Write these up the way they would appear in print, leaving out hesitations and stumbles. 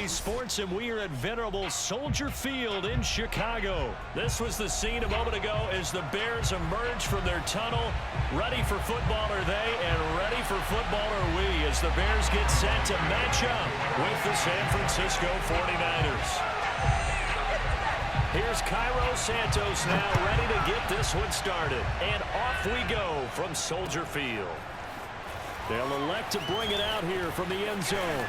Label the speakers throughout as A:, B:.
A: BA Sports, and we are at venerable Soldier Field in Chicago. This was the scene a moment ago as the Bears emerged from their tunnel. Ready for football are they, and ready for football are we, as the Bears get set to match up with the San Francisco 49ers. Here's Cairo Santos now ready to get this one started. And off we go from Soldier Field. They'll elect to bring it out here from the end zone.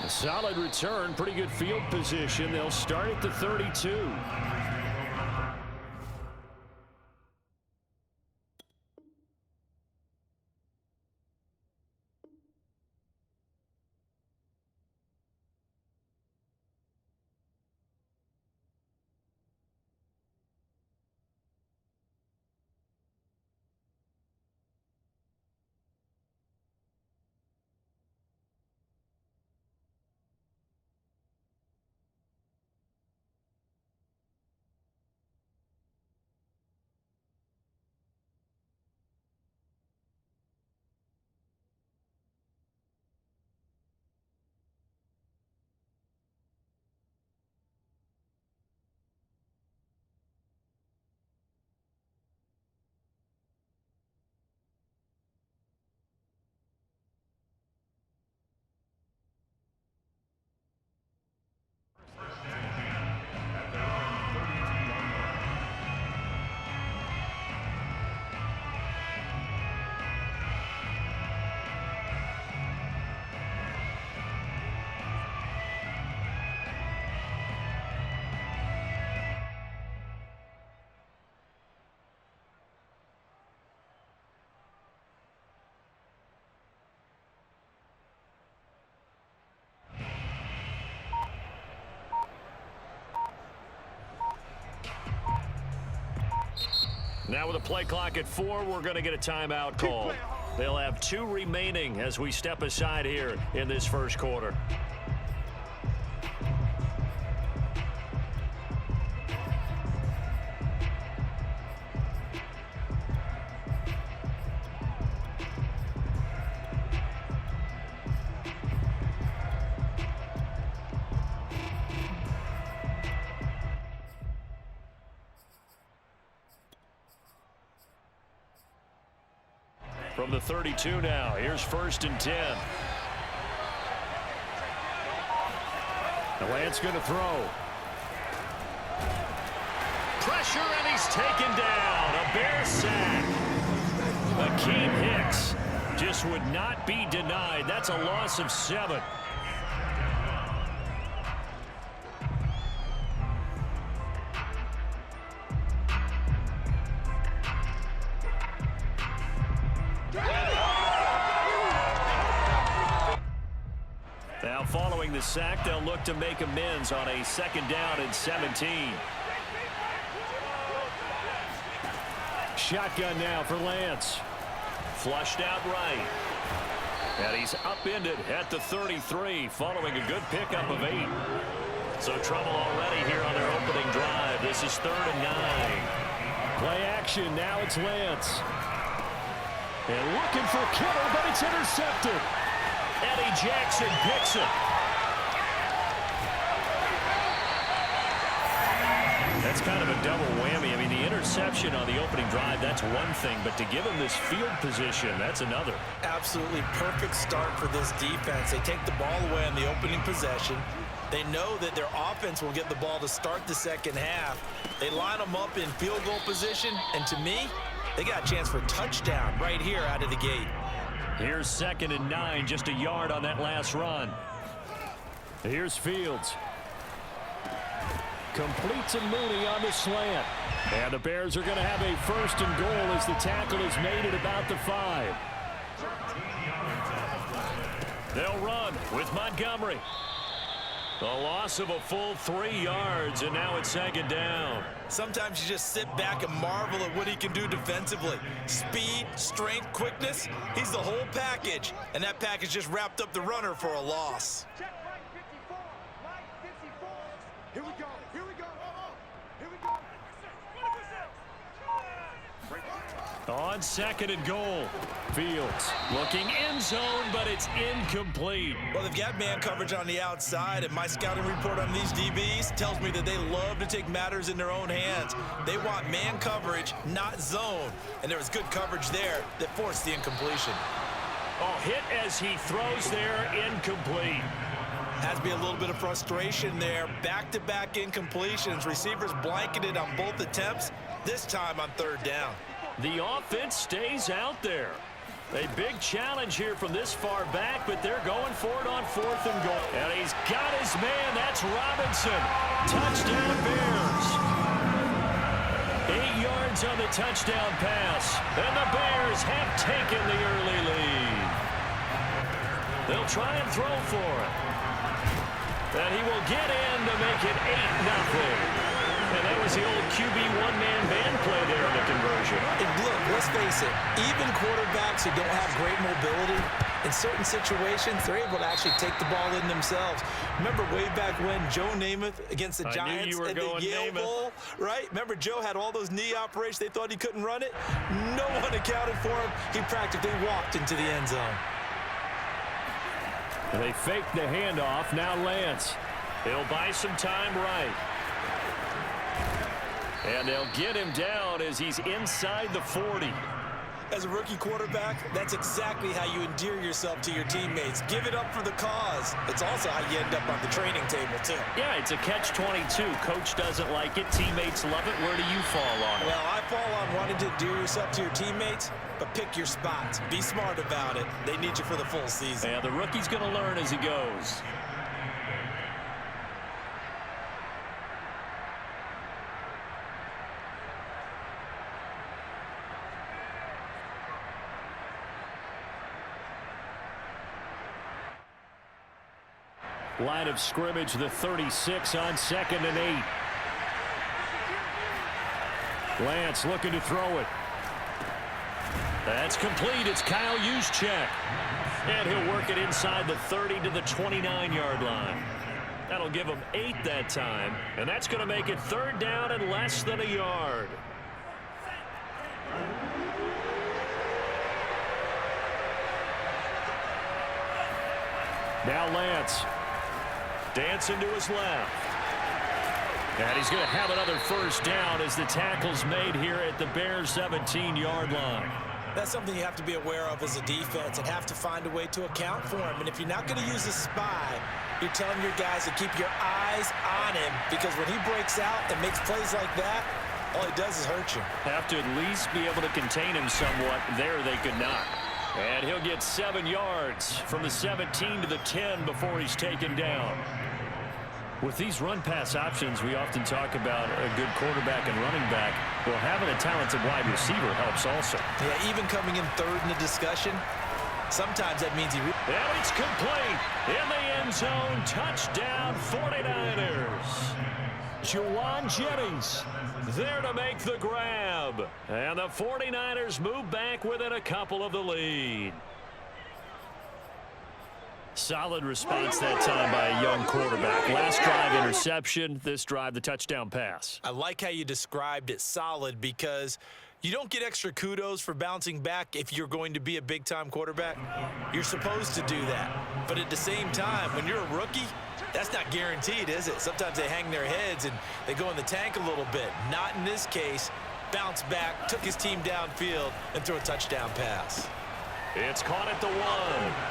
A: A solid return, pretty good field position. They'll start at the 32. Now with a play clock at 4, we're going to get a timeout call. They'll have 2 remaining as we step aside here in this first quarter. From the 32 now, here's 1st and 10. Lance going to throw. Pressure, and he's taken down. A Bear sack. Akeem Hicks just would not be denied. That's a loss of 7. Now following the sack, they'll look to make amends on a 2nd down and 17. Shotgun now for Lance. Flushed out right. And he's upended at the 33 following a good pickup of 8. So trouble already here on their opening drive. This is 3rd and 9. Play action. Now it's Lance. And looking for Kittle, but it's intercepted. Eddie Jackson picks it. That's kind of a double whammy. I mean, the interception on the opening drive, that's one thing, but to give him this field position, that's another.
B: Absolutely perfect start for this defense. They take the ball away on the opening possession. They know that their offense will get the ball to start the second half. They line them up in field goal position, and to me, they got a chance for a touchdown right here out of the gate.
A: Here's 2nd and 9, just a yard on that last run. Here's Fields. Complete to Mooney on the slant. And the Bears are going to have a 1st and goal as the tackle is made at about the 5. They'll run with Montgomery. The loss of a full 3 yards, and now it's 2nd down.
B: Sometimes you just sit back and marvel at what he can do defensively. Speed, strength, quickness, he's the whole package. And that package just wrapped up the runner for a loss.
C: Check line 54, line 54. Here we go, here we go, here we go.
A: On 2nd and goal. Fields looking end zone, but it's incomplete.
B: Well, they've got man coverage on the outside, and my scouting report on these DBs tells me that they love to take matters in their own hands. They want man coverage, not zone. And there was good coverage there that forced the incompletion.
A: Oh, hit as he throws there, incomplete.
B: Has to be a little bit of frustration there. Back-to-back incompletions. Receivers blanketed on both attempts, this time on 3rd down.
A: The offense stays out there. A big challenge here from this far back, but they're going for it on 4th and goal. And he's got his man. That's Robinson. Touchdown Bears. 8 yards on the touchdown pass. And the Bears have taken the early lead. They'll try and throw for it. And he will get in to make it 8-0. And that was the old QB one-man band play there in the conversion.
B: And look, let's face it, even quarterbacks who don't have great mobility, in certain situations, they're able to actually take the ball in themselves. Remember way back when Joe Namath against the Giants at the Yale Bowl, right? Remember Joe had all those knee operations. They thought he couldn't run it. No one accounted for him. He practically walked into the end zone.
A: They fake the handoff. Now Lance. He'll buy some time right. And they'll get him down as he's inside the 40.
B: As a rookie quarterback, that's exactly how you endear yourself to your teammates. Give it up for the cause. It's also how you end up on the training table, too.
A: Yeah, it's a catch-22. Coach doesn't like it. Teammates love it. Where do you fall on it?
B: Well, I fall on wanting to endear yourself to your teammates, but pick your spots. Be smart about it. They need you for the full season.
A: Yeah, the rookie's going to learn as he goes. Line of scrimmage, the 36 on 2nd and 8. Lance looking to throw it. That's complete. It's Kyle Juszczyk. And he'll work it inside the 30 to the 29-yard line. That'll give him 8 that time. And that's going to make it 3rd down and less than a yard. Now Lance. Dancing to his left. And he's going to have another 1st down as the tackle's made here at the Bears' 17-yard line.
B: That's something you have to be aware of as a defense and have to find a way to account for him. And if you're not going to use a spy, you're telling your guys to keep your eyes on him, because when he breaks out and makes plays like that, all he does is hurt you.
A: Have to at least be able to contain him somewhat. There they could not. And he'll get 7 yards from the 17 to the 10 before he's taken down. With these run-pass options, we often talk about a good quarterback and running back. Well, having a talented wide receiver helps also.
B: Yeah, even coming in 3rd in the discussion, sometimes that means he...
A: And it's complete. In the end zone, touchdown 49ers. Juwan Jennings there to make the grab. And the 49ers move back within a couple of the lead. Solid response that time by a young quarterback. Last drive, interception. This drive, the touchdown pass.
B: I like how you described it, solid, because you don't get extra kudos for bouncing back if you're going to be a big-time quarterback. You're supposed to do that. But at the same time, when you're a rookie, that's not guaranteed, is it? Sometimes they hang their heads and they go in the tank a little bit. Not in this case. Bounce back, took his team downfield, and threw a touchdown pass.
A: It's caught at the 1,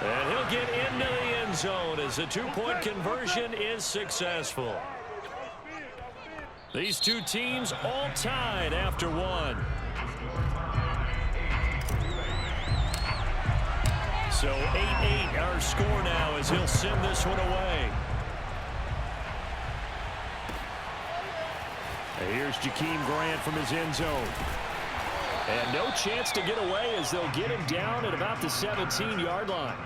A: and he'll get into the end zone as the 2-point conversion is successful. These two teams all tied after 1. So 8-8 our score now as he'll send this one away. Here's Jakeem Grant from his end zone. And no chance to get away as they'll get him down at about the 17-yard line.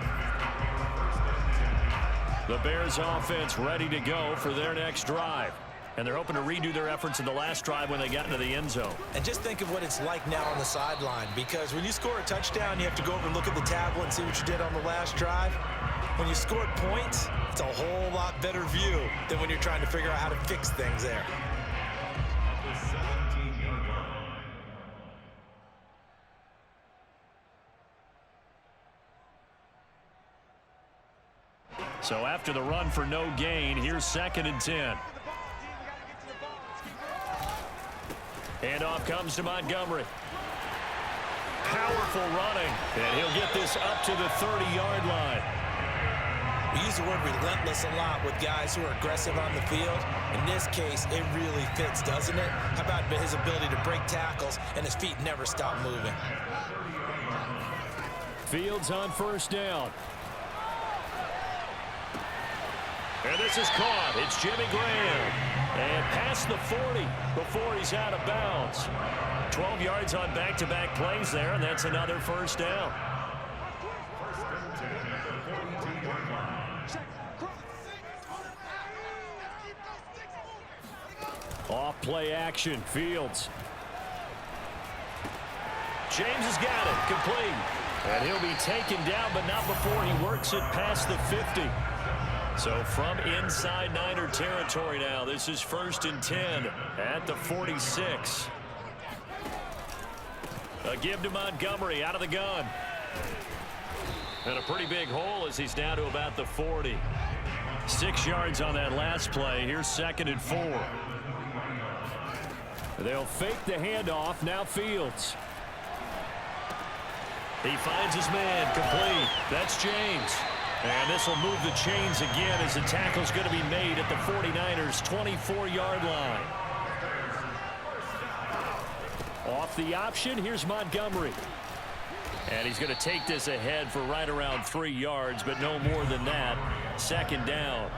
A: The Bears offense ready to go for their next drive. And they're hoping to redo their efforts in the last drive when they got into the end zone.
B: And just think of what it's like now on the sideline, because when you score a touchdown, you have to go over and look at the tablet and see what you did on the last drive. When you scored points, it's a whole lot better view than when you're trying to figure out how to fix things there.
A: So after the run for no gain, here's 2nd and 10. Handoff comes to Montgomery. Powerful running, and he'll get this up to the 30-yard line.
B: We use the word relentless a lot with guys who are aggressive on the field. In this case, it really fits, doesn't it? How about his ability to break tackles and his feet never stop moving?
A: Fields on 1st down. And this is caught. It's Jimmy Graham. And past the 40 before he's out of bounds. 12 yards on back-to-back plays there, and that's another 1st down. Off play action, Fields. James has got it, complete. And he'll be taken down, but not before he works it past the 50. So from inside Niner territory now, this is 1st and 10 at the 46. A give to Montgomery out of the gun. And a pretty big hole as he's down to about the 40. 6 yards on that last play. Here's 2nd and 4. They'll fake the handoff. Now Fields. He finds his man, complete. That's James. And this will move the chains again as the tackle's going to be made at the 49ers' 24-yard line. Off the option, here's Montgomery. And he's going to take this ahead for right around 3 yards, but no more than that. 2nd down.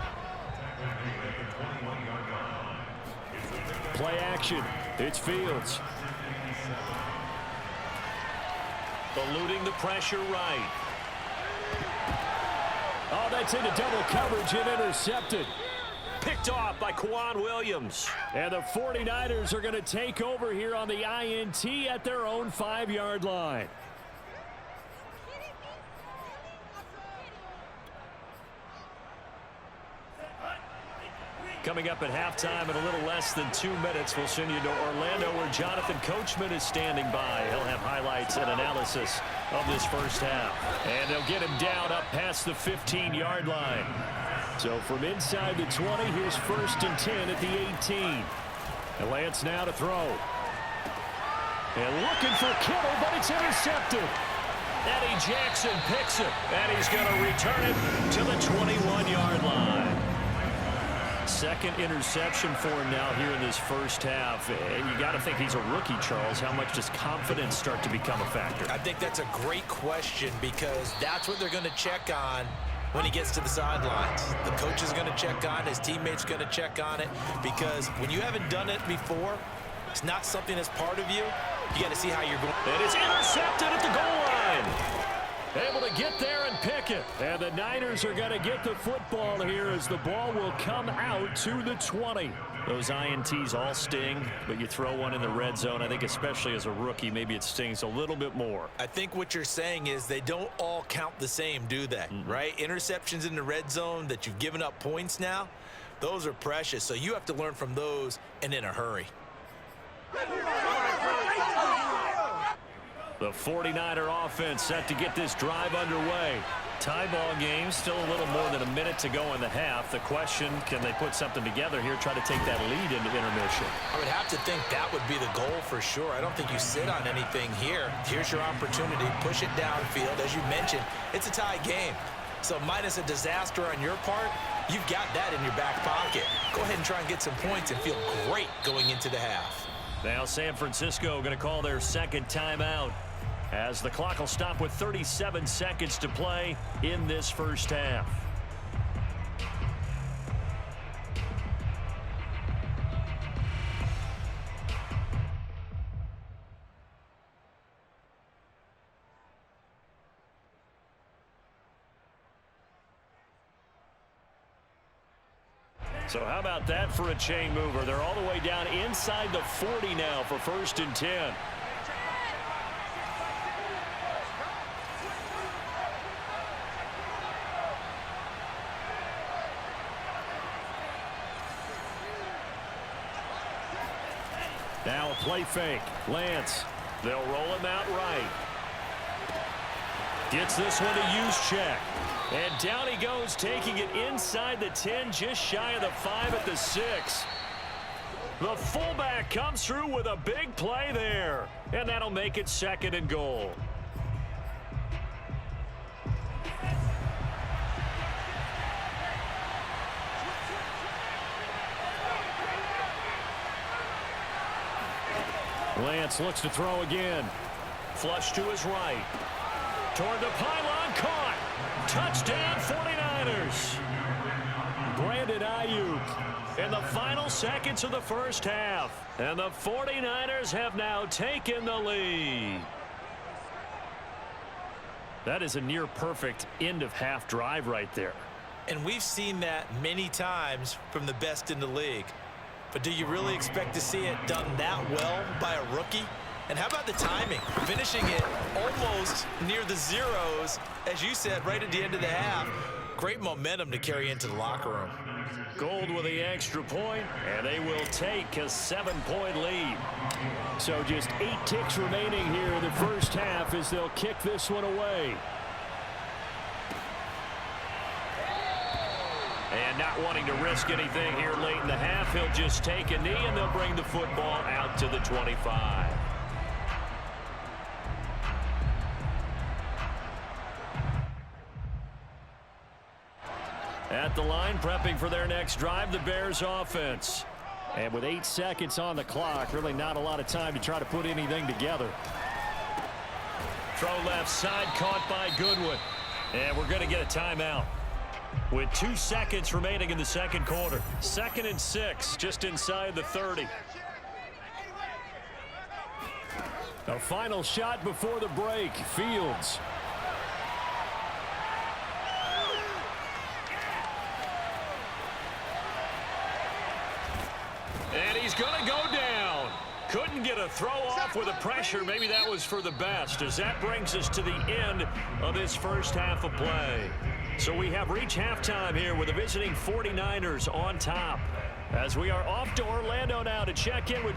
A: Play action. It's Fields. Eluding the pressure right. Oh, that's into double coverage and intercepted. Picked off by Quan Williams. And the 49ers are going to take over here on the INT at their own 5-yard line. Coming up at halftime in a little less than 2 minutes, we'll send you to Orlando where Jonathan Coachman is standing by. He'll have highlights and analysis of this first half. And they'll get him down up past the 15-yard line. So from inside the 20, here's 1st and 10 at the 18. And Lance now to throw. And looking for Kittle, but it's intercepted. Eddie Jackson picks it, and he's going to return it to the 21-yard line. 2nd interception for him now here in this first half. And you got to think he's a rookie, Charles. How much does confidence start to become a factor?
B: I think that's a great question because that's what they're going to check on when he gets to the sidelines. The coach is going to check on, his teammates going to check on it, because when you haven't done it before, it's not something that's part of you. You got to see how you're going.
A: And it's intercepted at the goal line. Able to get there and pick it. And the Niners are going to get the football here as the ball will come out to the 20. Those INTs all sting, but you throw one in the red zone. I think especially as a rookie, maybe it stings a little bit more.
B: I think what you're saying is they don't all count the same, do they? Right? Interceptions in the red zone that you've given up points now, those are precious. So you have to learn from those and in a hurry.
A: The 49er offense set to get this drive underway. Tie ball game, still a little more than a minute to go in the half. The question, can they put something together here, try to take that lead into intermission?
B: I would have to think that would be the goal for sure. I don't think you sit on anything here. Here's your opportunity. Push it downfield. As you mentioned, it's a tie game. So minus a disaster on your part, you've got that in your back pocket. Go ahead and try and get some points and feel great going into the half.
A: Now San Francisco going to call their 2nd timeout as the clock will stop with 37 seconds to play in this first half. So how about that for a chain mover? They're all the way down inside the 40 now for 1st and 10. Now a play fake. Lance. They'll roll him out right. Gets this one to use check. And down he goes, taking it inside the 10, just shy of the 5 at the 6. The fullback comes through with a big play there, and that'll make it 2nd and goal. Lance looks to throw again. Flush to his right. Toward the pylon, caught. Touchdown, 49ers. Brandon Ayuk in the final seconds of the first half. And the 49ers have now taken the lead. That is a near-perfect end-of-half drive right there.
B: And we've seen that many times from the best in the league. But do you really expect to see it done that well by a rookie? And how about the timing? Finishing it almost near the zeros, as you said, right at the end of the half. Great momentum to carry into the locker room.
A: Gold with the extra point, and they will take a 7-point lead. So just 8 ticks remaining here in the first half as they'll kick this one away. And not wanting to risk anything here late in the half, he'll just take a knee, and they'll bring the football out to the 25. At the line, prepping for their next drive, the Bears offense. And with 8 seconds on the clock, really not a lot of time to try to put anything together. Throw left side, caught by Goodwin. And we're going to get a timeout. With 2 seconds remaining in the second quarter. 2nd and 6, just inside the 30. A final shot before the break. Fields. And he's going to go down. Couldn't get a throw off with the pressure. Maybe that was for the best, as that brings us to the end of this first half of play. So we have reached halftime here with the visiting 49ers on top, as we are off to Orlando now to check in with